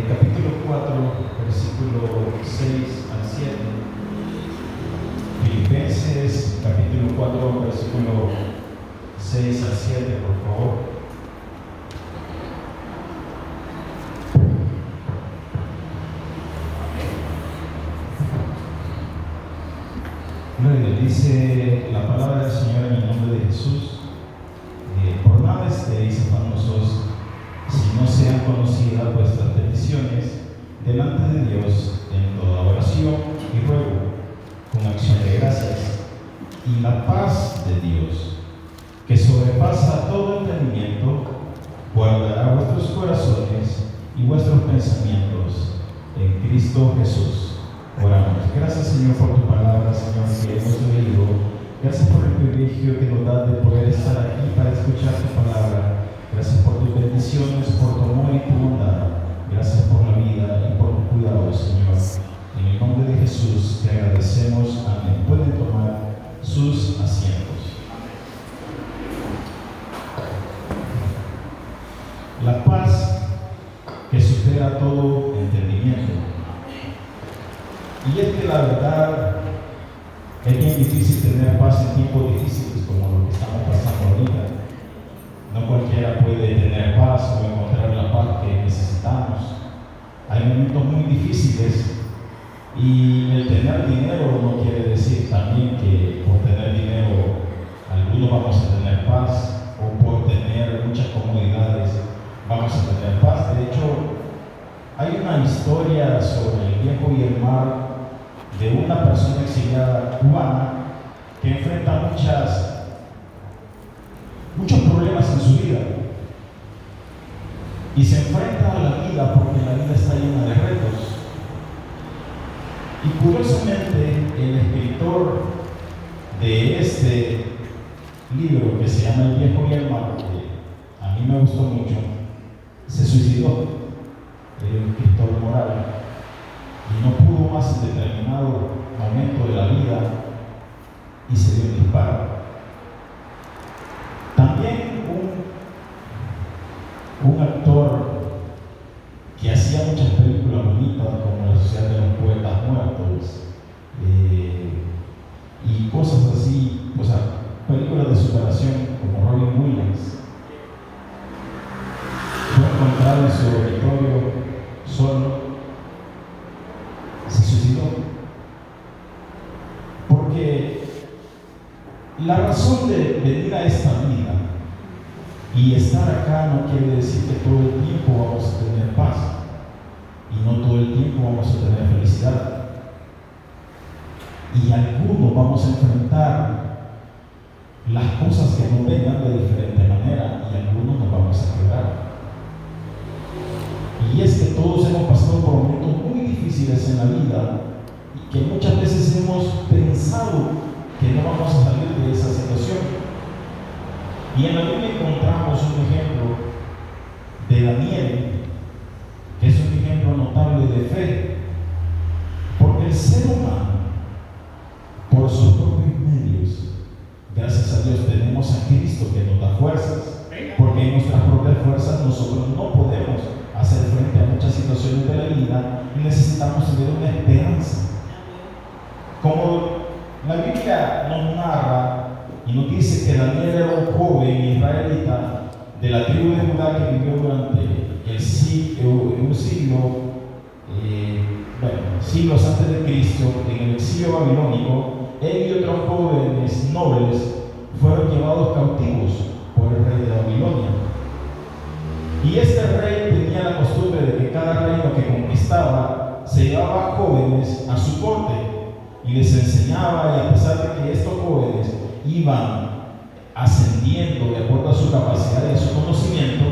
capítulo 4, versículo 6 al 7. Filipenses, capítulo 4, versículo 6 al 7, por favor. Dice la palabra del Señor en el nombre de Jesús. Por nada estéis afanosos, si no sean conocidas vuestras peticiones delante de Dios en toda oración y ruego, con acción de gracias. Y la paz de Dios, que sobrepasa todo entendimiento, guardará vuestros corazones y vuestros pensamientos en Cristo Jesús. Oramos. Gracias, Señor, por tu palabra, Señor, que hemos leído. Gracias por el privilegio que nos das de poder estar aquí para escuchar tu palabra. Gracias por tus bendiciones, por tu amor y tu bondad. Gracias por la vida y por tu cuidado, Señor. En el nombre de Jesús te agradecemos. Amén. Pueden tomar sus asientos. La paz que supera todo entendimiento. Y es que la verdad es bien difícil tener paz en tiempos difíciles como lo que estamos pasando ahorita. No cualquiera puede tener paz o encontrar la paz que necesitamos. Hay momentos muy difíciles y el tener dinero no quiere decir también que por tener dinero algunos vamos a tener paz o por tener muchas comodidades vamos a tener paz. De hecho, hay una historia sobre el viejo y el mar de una persona exiliada cubana que enfrenta muchos problemas en su vida y se enfrenta a la vida porque la vida está llena de retos. Y curiosamente el escritor de este libro, que se llama El viejo y el mar, que a mí me gustó mucho, se suicidó. Era un escritor moral y no pudo más en determinado momento de la vida y se dio un disparo. También un actor que hacía muchas películas bonitas como La Sociedad de los Poetas Muertos y cosas así, o sea, películas de superación como Robin Williams, fue encontrado en su dormitorio solo. Se suicidó porque la razón de venir a esta vida y estar acá no quiere decir que todo el tiempo vamos a tener paz y no todo el tiempo vamos a tener felicidad, y algunos vamos a enfrentar las cosas que nos vengan de diferente manera y algunos nos vamos a quebrar. Y es que todos hemos pasado por momentos muy difíciles en la vida y que muchas veces hemos pensado que no vamos a salir de esa situación. Y en la Biblia encontramos un ejemplo de Daniel, que es un ejemplo notable de fe, porque el ser humano, por sus propios medios, gracias a Dios tenemos a Cristo que nos da fuerzas, porque en nuestras propias fuerzas nosotros no podemos hacer frente a muchas situaciones de la vida y necesitamos tener una esperanza. Como la Biblia nos narra y nos dice que Daniel era un joven israelita de la tribu de Judá que vivió durante un siglos antes de Cristo en el exilio babilónico. Él y otros jóvenes nobles fueron llevados cautivos por el rey de Babilonia. Y este rey tenía la costumbre de que cada reino que conquistaba se llevaba jóvenes a su corte y les enseñaba, y a pesar de que estos jóvenes iban ascendiendo de acuerdo a su capacidad y a su conocimiento,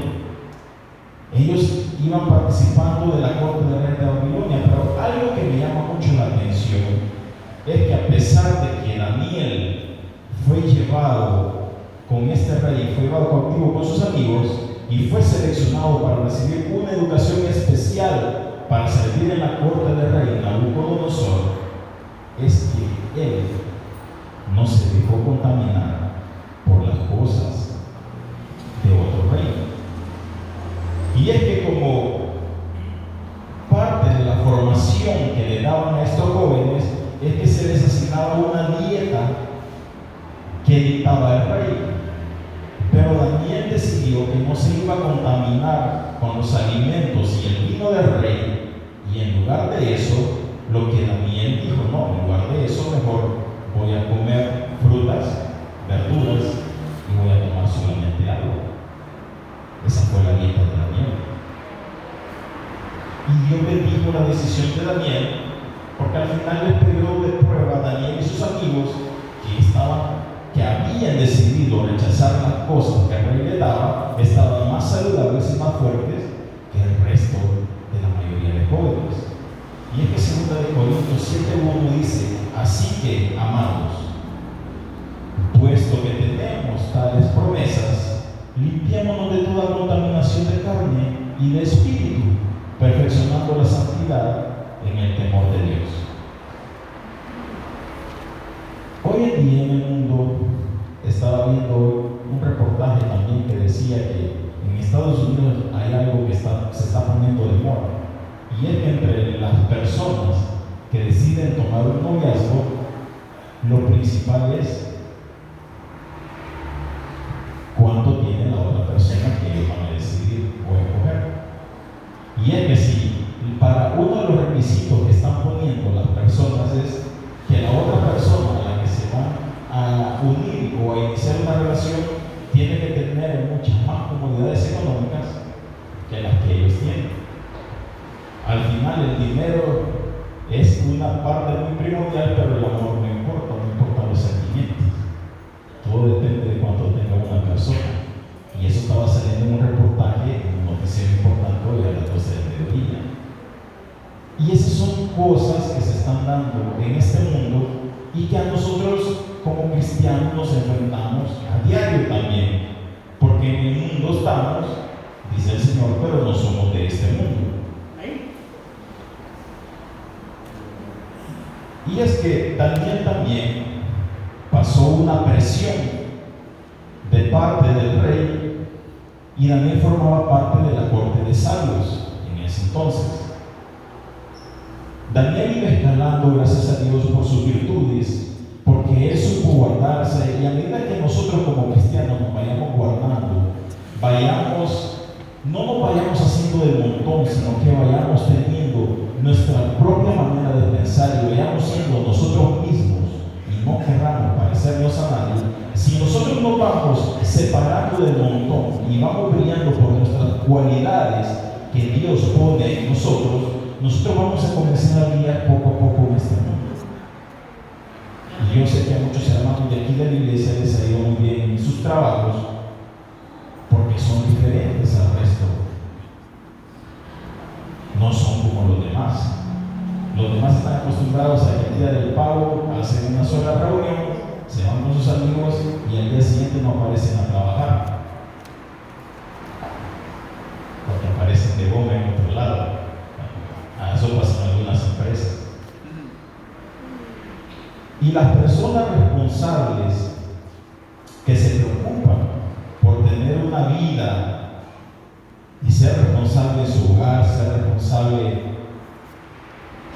ellos iban participando de la corte del rey de Babilonia. Pero algo que me llama mucho la atención es que a pesar de que Daniel fue llevado con este rey, fue llevado cautivo con sus amigos y fue seleccionado para recibir una educación especial para servir en la corte del rey Nabucodonosor, es que él no se dejó contaminar por las cosas de otro reino. Y es que como instrucción que le daban a estos jóvenes es que se les asignaba una dieta que dictaba el rey. Pero Daniel decidió que no se iba a contaminar con los alimentos y el vino del rey, y en lugar de eso, lo que Daniel dijo, no, en lugar de eso, mejor voy a comer frutas, verduras y voy a tomar solamente agua. Esa fue la dieta de Daniel. Y Dios bendijo la decisión de Daniel, porque al final del periodo de prueba, Daniel y sus amigos que habían decidido rechazar las cosas que el rey le daba, estaban más saludables y más fuertes que el resto de la mayoría de jóvenes. Y es que 2 Corintios 7:1 dice: así que, amados, puesto que tenemos tales promesas, limpiémonos de toda contaminación de carne y de espíritu, perfeccionando la santidad en el temor de Dios. Hoy en día en el mundo, estaba viendo un reportaje también que decía que en Estados Unidos hay algo que se está poniendo de moda, y es que entre las personas que deciden tomar un noviazgo, lo principal es cuánto tiene la otra persona que ellos van a decidir o escoger. Y es que si para uno de los requisitos que están poniendo las personas es que la otra persona a la que se van a unir o a iniciar una relación tiene que tener muchas más comodidades económicas que las que ellos tienen. Al final el dinero es una parte muy primordial, pero el amor no importan los sentimientos. Todo depende de cuánto tenga una persona. Y eso estaba saliendo en un reportaje, en un noticiero importante hoy a las 12 del mediodía. Y esas son cosas que se están dando en este mundo y que a nosotros como cristianos nos enfrentamos a diario también. Porque en el mundo estamos, dice el Señor, pero no somos de este mundo. Y es que Daniel también pasó una presión de parte del rey, y Daniel formaba parte de la corte de sabios en ese entonces. Daniel iba escalando, gracias a Dios, por sus virtudes, porque él supo guardarse, y a medida que nosotros como cristianos nos vayamos guardando, no nos vayamos haciendo de montón, sino que vayamos teniendo nuestra propia manera de pensar y vayamos siendo nosotros mismos y no querramos parecernos a nadie. Si nosotros nos vamos separando del montón y vamos brillando por nuestras cualidades que Dios pone en nosotros vamos a comenzar a guiar poco a poco en este mundo. Y yo sé que a muchos hermanos de aquí de la iglesia les ha ido muy bien en sus trabajos porque son diferentes al resto. No son como los demás. Los demás están acostumbrados a que el día del pago hacen una sola reunión, se van con sus amigos y al día siguiente no aparecen a trabajar, porque aparecen de goma en otro lado. Eso pasa en algunas empresas. Y las personas responsables que se preocupan por tener una vida y ser responsable de su hogar, ser responsable,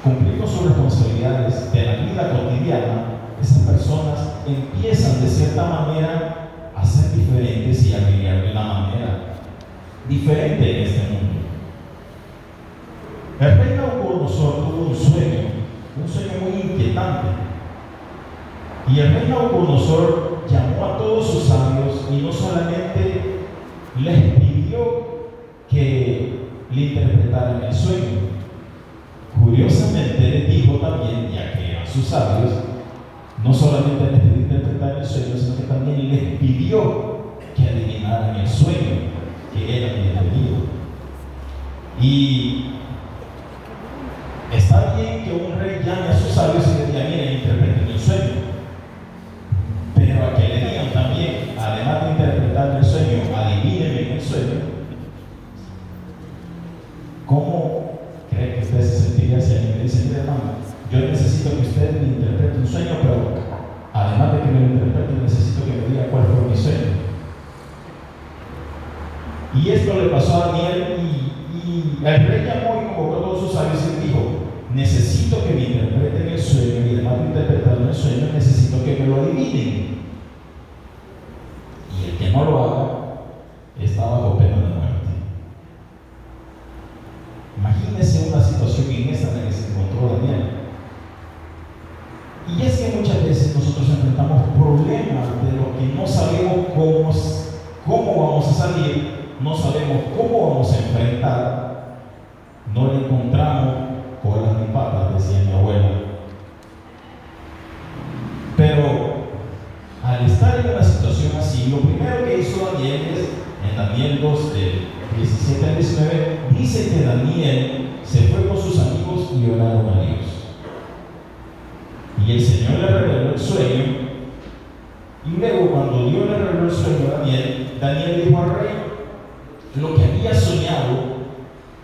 cumplir con sus responsabilidades de la vida cotidiana, esas personas empiezan de cierta manera a ser diferentes y a vivir de una manera diferente en este mundo. El rey Nabucodonosor tuvo un sueño muy inquietante. Y el rey Nabucodonosor llamó a todos sus sabios y no solamente les pidió que le interpretaran el sueño. Curiosamente les dijo también, ya que eran sus sabios, no solamente les pidió interpretar el sueño, sino que también les pidió que adivinaran el sueño que él había tenido. Y está bien que un rey llame a sus sabios y les diga: miren, interpreten el sueño. Pero a que le digan también, además de interpretar el sueño, adivinen el sueño, ¿cómo cree que usted se sentiría si alguien me dice: mire, hermano, yo necesito que usted me interprete un sueño, pero además de que me lo interprete, necesito que me diga cuál fue mi sueño? Y esto le pasó a Daniel, y el rey llamó y convocó a todos sus sabios y dijo: necesito que me interpreten el sueño y además de interpretar el sueño, necesito que me lo adivinen. Y el que no lo haga está bajo pena de muerte. Imagínense una situación en esta en la que se encontró Daniel. Y es que muchas veces nosotros enfrentamos problemas de lo que no sabemos cómo vamos a salir, no sabemos cómo vamos a enfrentar, no le encontramos colas ni patas, decía mi abuela. Pero al estar en una situación así, lo primero que hizo Daniel es, en Daniel 2, del 17 al 19, dice que Daniel se fue con sus amigos y oraron a Dios. Y el Señor le reveló el sueño. Y luego, cuando Dios le reveló el sueño a Daniel, Daniel dijo al rey lo que había soñado.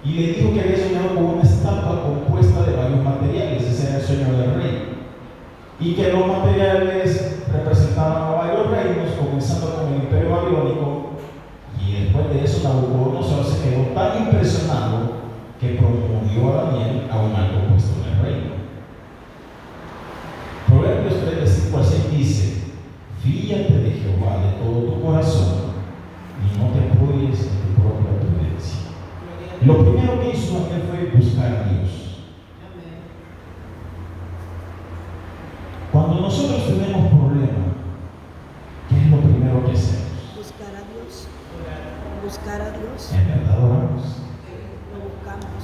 Y le dijo que había soñado con una estatua compuesta de varios materiales. Ese era el sueño del rey. Y que los materiales representaban a varios reinos, comenzando con el Imperio Babilónico. Y después de eso, Nabucodonosor se quedó tan impresionado que promovió a Daniel a un alto puesto en el reino. Proverbios 3, de 5 al 6 dice: fíate de Jehová de todo tu corazón y no te apoyes en tu propia prudencia. Lo primero que hizo Daniel fue buscar a Dios. Cuando nosotros tenemos problemas, ¿qué es lo primero que hacemos? Buscar a Dios. Buscar a Dios. En verdad oramos. Lo buscamos.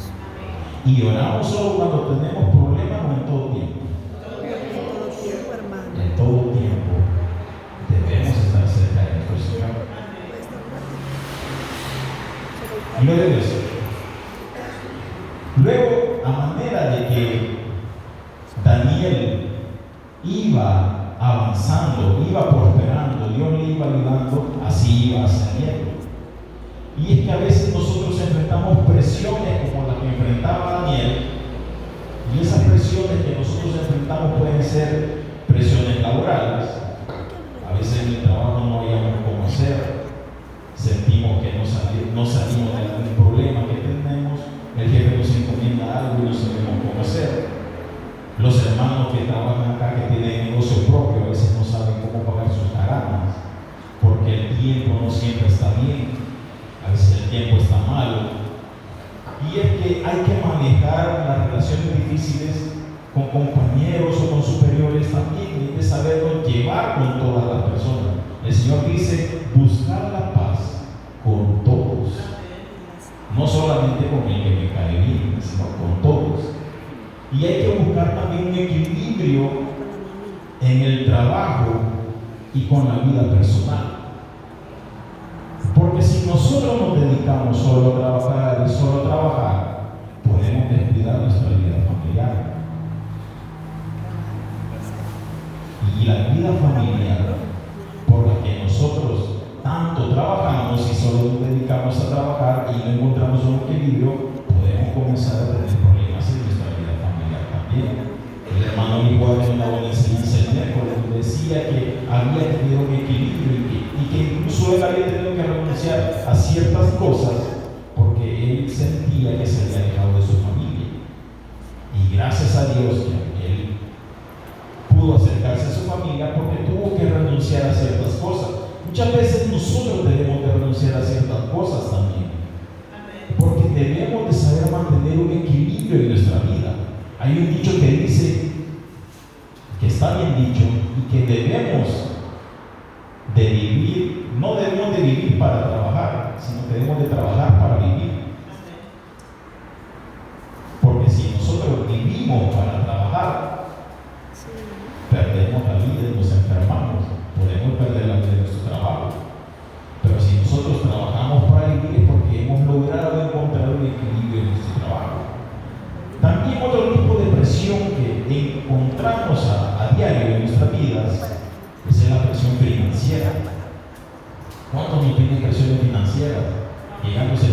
Y oramos solo cuando tenemos problemas o en todo tiempo. En todo tiempo, hermano. En todo tiempo debemos estar cerca de nuestro Señor. Gloria a Dios. Luego, a manera de que Daniel iba avanzando, iba prosperando, Dios le iba ayudando, así iba ascendiendo. Y es que a veces nosotros enfrentamos presiones como las que enfrentaba Daniel, y esas presiones que nosotros enfrentamos pueden ser presiones laborales. A veces en el trabajo no hayamos cómo hacer, sentimos que no salimos de algún problema que tenemos, el jefe nos encomienda algo y no sabemos cómo hacer. Los hermanos que trabajan acá, que tienen negocio propio, a veces no saben cómo pagar sus garantías, porque el tiempo no siempre está bien, a veces el tiempo está malo. Y es que hay que manejar las relaciones difíciles con compañeros o con superiores también, y hay que saberlo llevar con todas las personas. El Señor dice: buscar la paz con todos, no solamente con el que me cae bien, sino con todos. Y hay que buscar también un equilibrio en el trabajo y con la vida personal. Porque si nosotros nos dedicamos solo a trabajar y solo a trabajar, podemos descuidar nuestra vida familiar. Y la vida familiar, por la que nosotros tanto trabajamos y solo nos dedicamos a trabajar y no encontramos un equilibrio, podemos comenzar a tener problemas en nuestra vida familiar también. El hermano Miguel en una buena enseñanza el miércoles decía que había tenido un equilibrio y que incluso él había tenido que renunciar a ciertas cosas porque él sentía que se había alejado de su familia. Y gracias a Dios que él pudo acercarse a su familia porque tuvo que renunciar a ciertas cosas. Muchas veces nosotros debemos de renunciar a ciertas cosas también, porque debemos de saber mantener un equilibrio en nuestra vida. Hay un dicho que dice, que está bien dicho, y que debemos de vivir, no debemos de vivir para trabajar, sino que debemos de trabajar para vivir. Porque si nosotros vivimos para trabajar, perdemos la vida y nos enfermamos, podemos perder la vida de nuestro trabajo. Pero si nosotros trabajamos para vivir es porque hemos logrado encontrar un equilibrio en nuestro trabajo. También otro tipo de presión que encontramos a diario en nuestras vidas es la presión financiera. ¿Cuántos no tienen presiones financieras? Llegando ese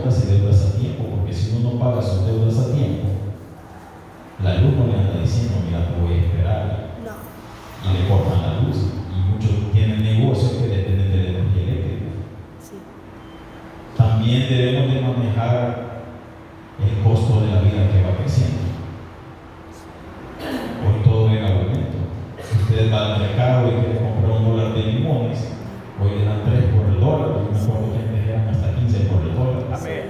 cuentas y deudas a tiempo, porque si uno no paga sus deudas a tiempo, la luz no le anda diciendo, mira, te voy a esperar, No. y le cortan la luz. Y muchos tienen negocios que dependen de la energía eléctrica. Sí. También debemos de manejar el costo de la vida que va creciendo. Hoy todo en aumento. Si usted va al mercado y quiere comprar $1 de limones, hoy le dan 3 por el dólar. Yo me acuerdo que antes eran hasta 15 por el dólar. Amén.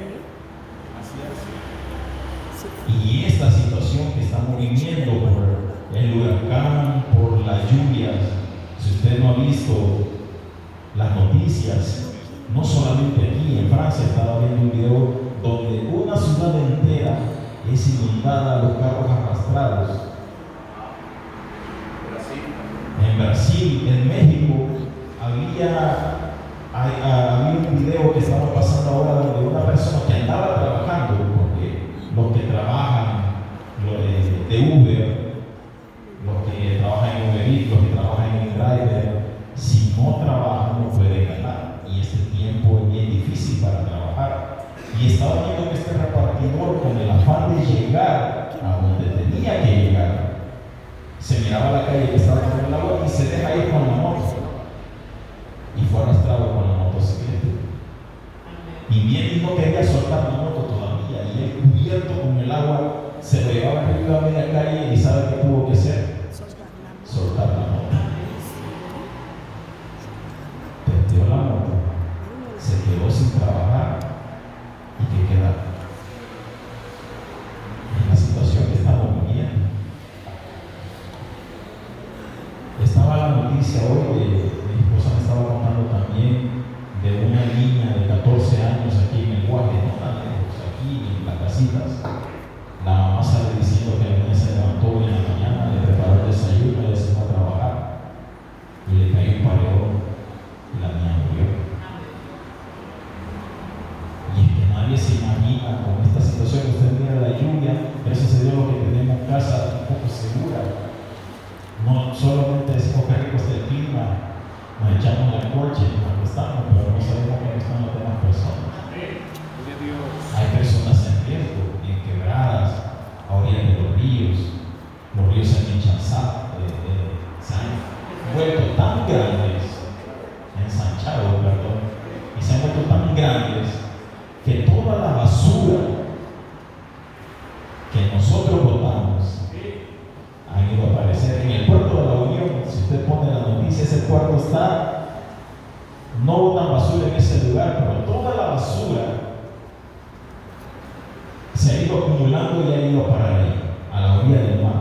Sí. Y esta situación que estamos viviendo por el huracán, por las lluvias, si usted no ha visto las noticias, no solamente aquí en Francia, estaba viendo un video donde una ciudad entera es inundada, los carros arrastrados. En Brasil, en México, había un video que estaba pasando ahora donde una persona que andaba trabajando, porque los que trabajan de Uber, los que trabajan en Uber Eats, los que trabajan en Driver, si no trabajan no pueden ganar. Y este tiempo es bien difícil para trabajar. Y estaba viendo que este repartidor, con el afán de llegar a donde tenía que llegar, se miraba la calle que estaba con el agua y se deja ir con la moto. Y fue arrastrado con la motocicleta. Y bien, y no quería soltar la moto todavía. Y él, cubierto con el agua, se lo llevaba arriba a media calle y ¿sabe qué tuvo que hacer? Soltar la moto. Perdió la moto, se quedó sin trabajar y que queda en la situación que estamos viviendo. Estaba la noticia hoy mi esposa me estaba contando también de una niña de 14 años aquí en el Guaje, no tan lejos, aquí en las casitas. La mamá sale diciendo que la niña se levantó hoy en la mañana, le preparó el desayuno, le se fue a trabajar y le cayó un paredón y la niña murió. Y es que nadie se imagina con esta situación que usted mira la lluvia, gracias a Dios lo que tenemos en casa un poco segura. No solamente decimos que rico está el clima, nos echamos el coche y nos acostamos, pero no sabemos cómo están las demás personas. Hay personas en riesgo, en quebradas, a orillas de los ríos se han hinchazado, se han vuelto tan grandes, ensanchados, perdón, y se han vuelto tan grandes que toda la basura que nosotros botamos han ido a aparecer en el puerto de la Unión. Si usted pone la noticia, ese puerto está, no botan basura en ese lugar, pero toda la basura se ha ido acumulando y ha ido a parar ahí, a la orilla del mar.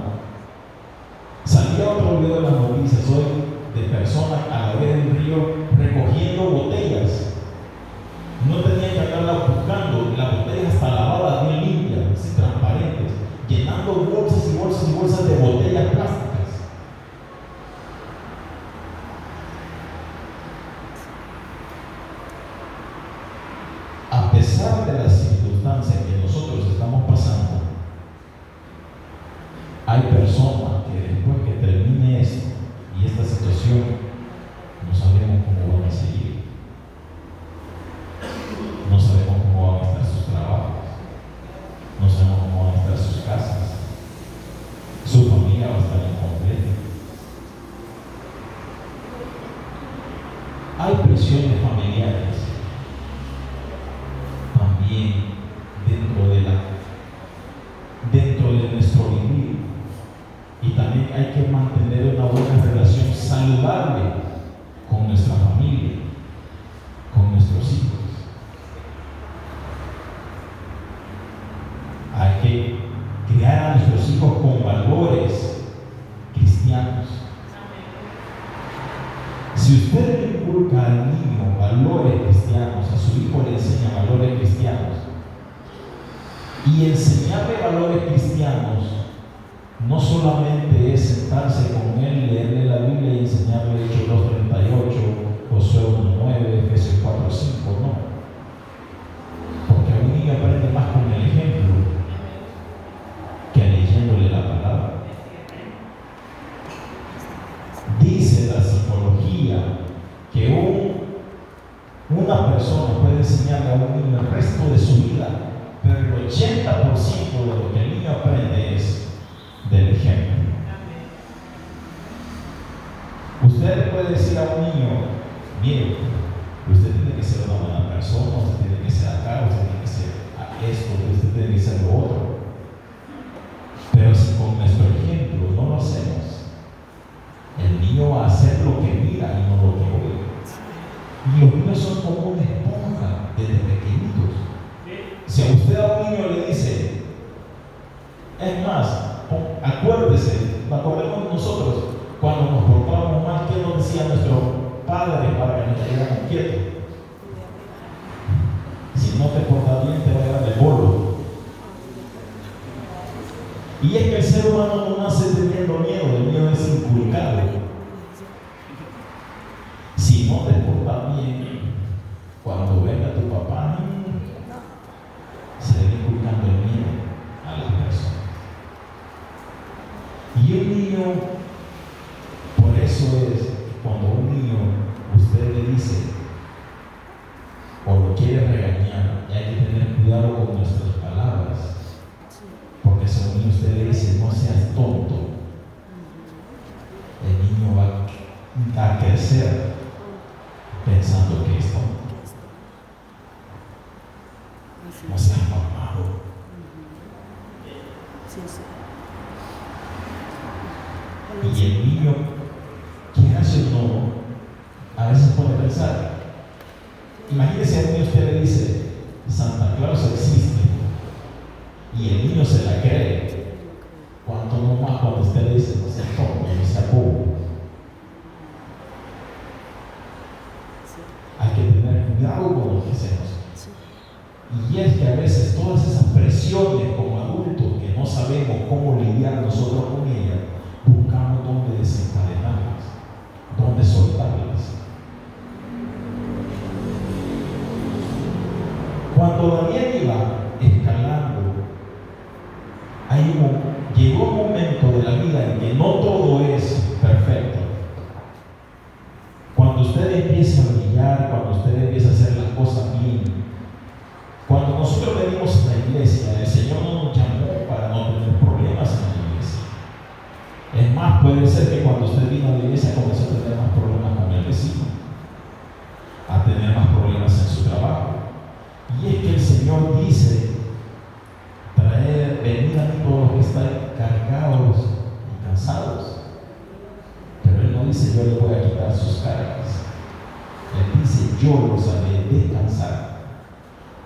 Salía otro video de las noticias hoy de personas a la orilla del río recogiendo botellas. No tenían que andarlas buscando, las botellas hasta lavadas, bien limpias, así transparentes, llenando bolsas y bolsas y bolsas de botellas plásticas. A pesar de las circunstancias que nosotros estamos pasando, hay personas que después que termine esto y esta situación, no sabemos cómo van a seguir. No sabemos cómo van a estar sus trabajos, no sabemos cómo van a estar sus casas, su familia va a estar incompleta. Hay presiones familiares también dentro de nuestro vivir, y también hay que mantener una buena relación saludable con nuestra familia, con nuestros hijos. Hay que criar a nuestros hijos con valores cristianos. Si usted le inculca al niño valores cristianos, a su hijo le enseña valores cristianos, y enseñarle valores cristianos no solamente es sentarse con él, leerle la Biblia y enseñarle Hechos 2:38, Josué 1:9, Efesios 4:5, no. Porque a un niño aprende más con el ejemplo que leyéndole la palabra. Dice la psicología que un una persona puede enseñarle a un niño el resto de su vida, pero el 80% de lo que el niño aprende es del ejemplo. Usted puede decir a un niño, mire, usted tiene que ser una buena persona, usted tiene que ser acá, usted tiene que ser esto, usted tiene que ser lo otro. Pero si con nuestro ejemplo no lo hacemos, el niño va a hacer lo que mira y no lo que oye. Y los niños son como una esponja desde pequeñitos. Si a usted a un niño le dice, es más, acuérdese, acordemos nosotros, cuando nos portábamos mal, ¿qué nos decía nuestro padre para que nos quedáramos quietos? Si no te portas bien, te va a dar el bolo. Y es que el ser humano no nace teniendo miedo, el miedo es inculcado. Si no te portas bien, cuando venga tu papá, se le va inculcando el miedo a las personas. Y un niño, por eso es, cuando un niño usted le dice o lo quiere regañar, hay que tener cuidado con nuestras palabras, porque si a un niño usted le dice no seas tonto, el niño va a crecer pensando que es tonto. No seas mamado. Y el niño, que hace o no, a veces puede pensar. Imagínese a un niño, usted le dice Santa Claus existe y el niño se la cree. ¿Cuánto no más cuando usted le dice no seas tonto, no seas bobo? Hay que tener cuidado con lo que hacemos. Y es que a veces todas esas presiones como adultos que no sabemos cómo lidiar nosotros con ellas, buscamos dónde desencadenarlas, dónde soltarlas. Cuando Daniel iba escalando, llegó un momento de la vida en que no todo es perfecto. Cuando usted empieza a brillar, cuando usted empieza a hacer las cosas bien, cuando nosotros venimos a la iglesia, el Señor no nos llamó para no tener problemas en la iglesia. Es más, puede ser que cuando usted vino a la iglesia comenzó a tener más problemas con el vecino, a tener más problemas en su trabajo. Y es que el Señor dice, venid a mí todos los que están cargados y cansados. Pero Él no dice, yo le voy a quitar sus cargas. Él dice, yo los haré descansar.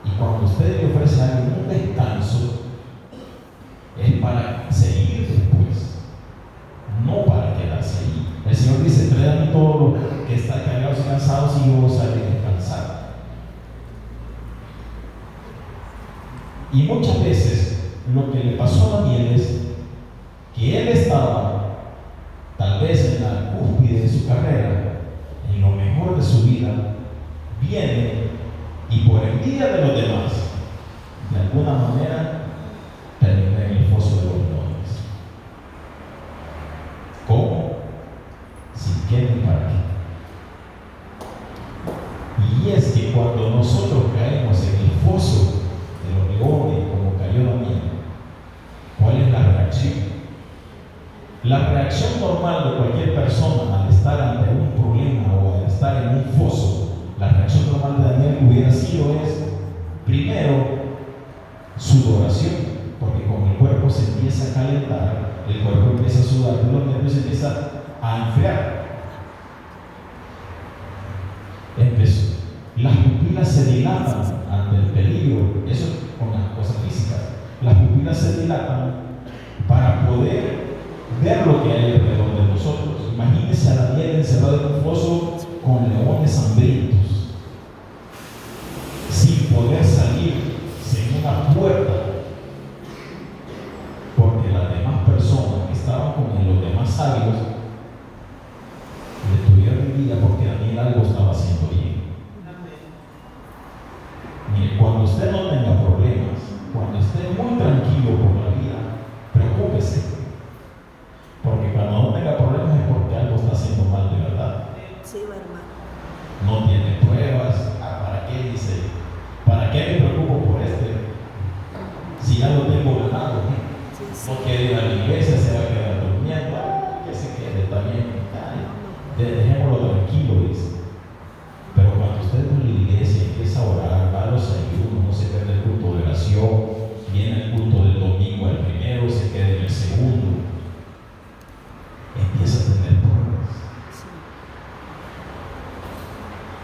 Y cuando usted le ofrece a alguien un descanso, es para seguir después, no para quedarse ahí. El Señor dice, traed a mí todos los que están cargados y cansados y yo os haré descansar. Y muchas veces lo que le pasó a Daniel es que él estaba tal vez en la cúspide de su carrera, en lo mejor de su vida, viene y por envidia de los demás, de alguna manera termina en el foso de los leones. ¿Cómo? Sin qué ni para qué. Y es que cuando nosotros caemos en el foso de los leones, como cayó Daniel, ¿cuál es la reacción? La reacción normal de cualquier persona al estar ante un problema o al estar en un foso, la reacción normal de Daniel hubiera sido primero, sudoración, porque como el cuerpo se empieza a calentar, el cuerpo empieza a sudar, los nervios se empiezan a enfriar. Empezó. Las pupilas se dilatan ante el peligro, eso con las cosas físicas. Las pupilas se dilatan para poder ver lo que hay alrededor de nosotros. Imagínense a Daniel encerrado en un foso con leones hambrientos, sin poder salir, sin una puerta, porque las demás personas que estaban con él, los demás sabios, le tuvieron envidia porque Daniel algo estaba haciendo bien. Mire, cuando usted no tenga problemas, cuando esté muy tranquilo por la vida, preocúpese, porque cuando no tenga problemas es porque algo está haciendo mal de verdad. Sí, hermano. No tiene pruebas. No quiere ir a la iglesia, se va a quedar durmiendo. Que se quede también. Dejémoslo tranquilo, dice. Pero cuando usted va a la iglesia, empieza a orar, va a los ayunos, no se pierde el culto de oración, viene el culto del domingo, el primero, se queda en el segundo, empieza a tener pruebas,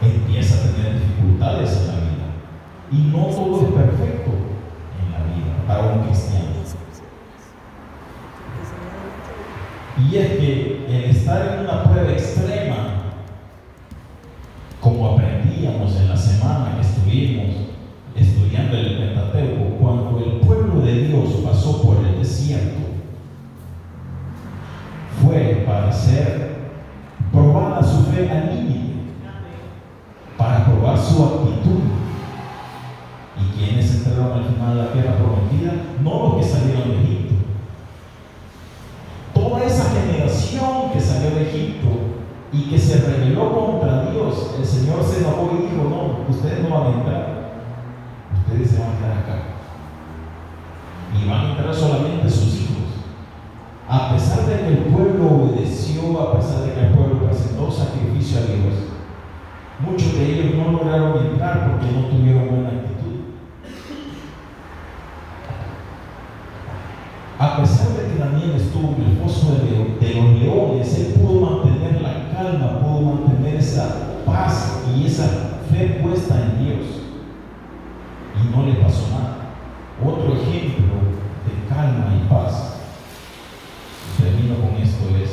empieza a tener dificultades en la vida. Y no todo es perfecto en la vida para un cristiano. Y es que el estar en una prueba extrema, como aprendíamos en la semana que estuvimos estudiando el Pentateuco, cuando el pueblo de Dios pasó por el desierto, fue para hacer probada su fe al límite, para probar su actitud. ¿Y quiénes entraron al final a la tierra prometida? No los que salieron de Egipto. Toda esa generación que salió de Egipto y que se rebeló contra Dios, el Señor se enojó y dijo: no, ustedes no van a entrar, ustedes se van a quedar acá y van a entrar solamente sus hijos. A pesar de que el pueblo obedeció, a pesar de que el pueblo presentó sacrificio a Dios, muchos de ellos no lograron entrar porque no tuvieron buena actitud. A pesar de que Daniel estuvo en el foso de los leones, él pudo mantener la calma, pudo mantener esa paz y esa fe puesta en Dios, y no le pasó nada. Otro ejemplo de calma y paz, y termino con esto, es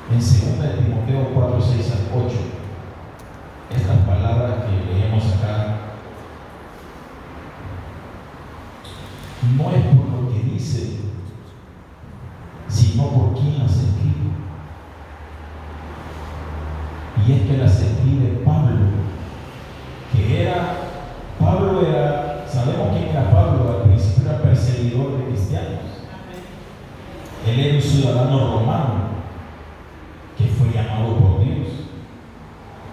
en 2 Timoteo 4, 6 al 8. Estas palabras que leemos acá no es por lo que dice, sino por quién las escribe. Y es que las escribe Pablo, sabemos quién era Pablo. Al principio era perseguidor de cristianos. Él era un ciudadano romano que fue llamado por Dios.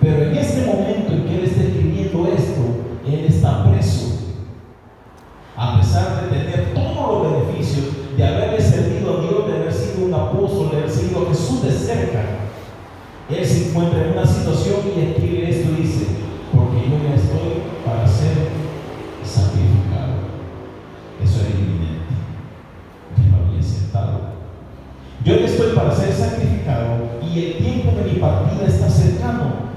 Pero en este momento en que él está escribiendo esto, él está preso. A pesar de tener todos los beneficios de haberle servido a Dios, de haber sido un apóstol, de haber seguido a Jesús de cerca, él se encuentra en una situación y escribe esto y dice: porque yo ya estoy para ser sacrificado. Eso era inminente, que lo había aceptado. Yo ya estoy para ser sacrificado y el tiempo de mi partida está cercano.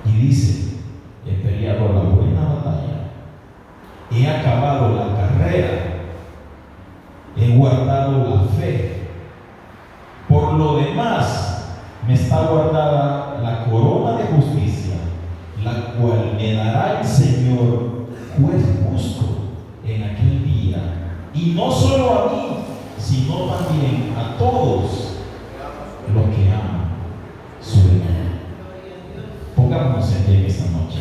Y dice: he peleado la buena batalla, he acabado la carrera, he guardado la fe. Por lo demás, me está guardada la corona de justicia, la cual me dará el Señor, juez justo, en aquel día. Y no solo a mí, sino también a todos los que aman su venida. Pongámonos en pie esta noche.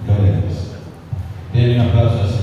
Gloria a Dios. Denle un aplauso al Señor.